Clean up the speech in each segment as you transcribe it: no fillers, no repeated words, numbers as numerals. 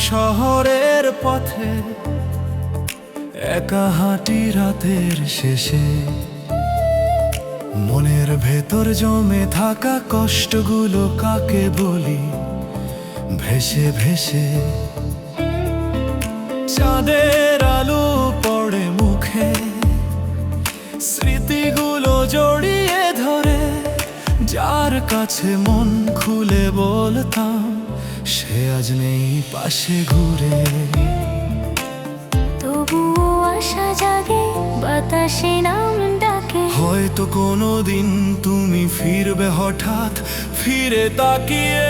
শহরের পথে একা হাঁটি রাতের শেষে, মনের ভেতর জমে থাকা কষ্টগুলো কাকে বলি ভেসে ভেসে। চাঁদের আলো পড়ে মুখে, স্মৃতিগুলো জড়িয়ে ধরে, যার কাছে মন খুলে বলতাম সে আজ নেই পাশে ঘুরে। তবুও আশা জাগে, বাতাসে নাম ডাকে, হয়তো কোনোদিন তুমি ফিরবে হঠাৎ ফিরে তাকিয়ে।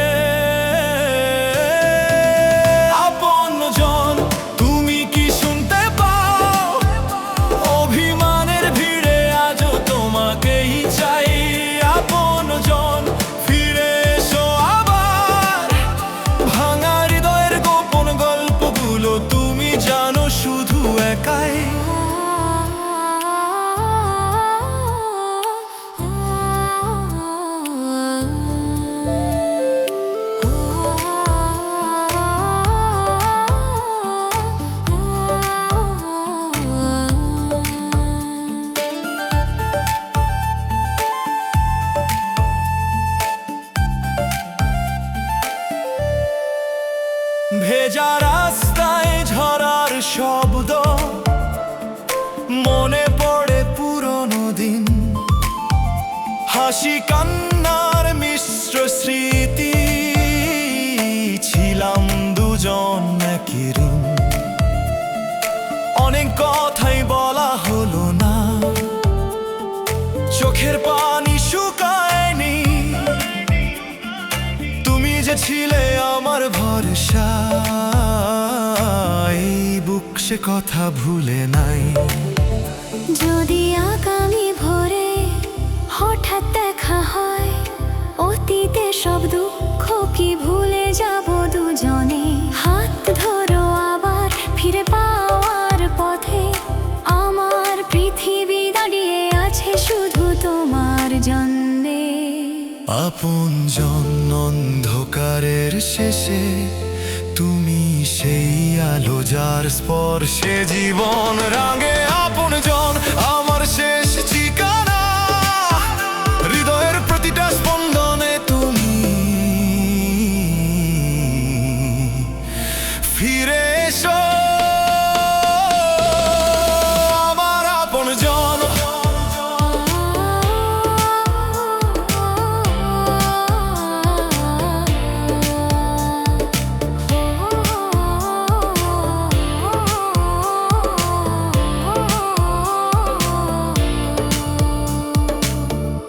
আপনজন তুমি কি শুনতে পাও? অভিমানের ভিড়ে আজও তোমাকেই চাই। আপনজন ফিরে এসো আবার, ভাঙা হৃদয়ের গোপন গল্পগুলো তুমি জানো শুধু একাই। ভেজা রাস্তায় ঝরার শব্দ, মনে পড়ে পুরনো দিন, হাসি কান্নার মিশ্র স্মৃতি। ছিলাম দুজন একই ঋণ, অনেক কথাই বলা হলো না, চোখের পানি শুকায়নি। তুমি যে ছিলে আমার ভরসা, এই বুক সে কথা ভুলে নাই। যদি আগামী ভোরে হঠাৎ দেখা হয়, অতীতে সব দুঃখ কি ভুলে যাব দুজনে। হাত ধরো আবার ফিরে পাওয়ার পথে, আমার পৃথিবী দাঁড়িয়ে আছে শুধু তোমার জন্যে। আপনজন অন্ধকারের শেষে, তুমি সেই আলো যার স্পর্শে জীবন রাঙে। আপনজন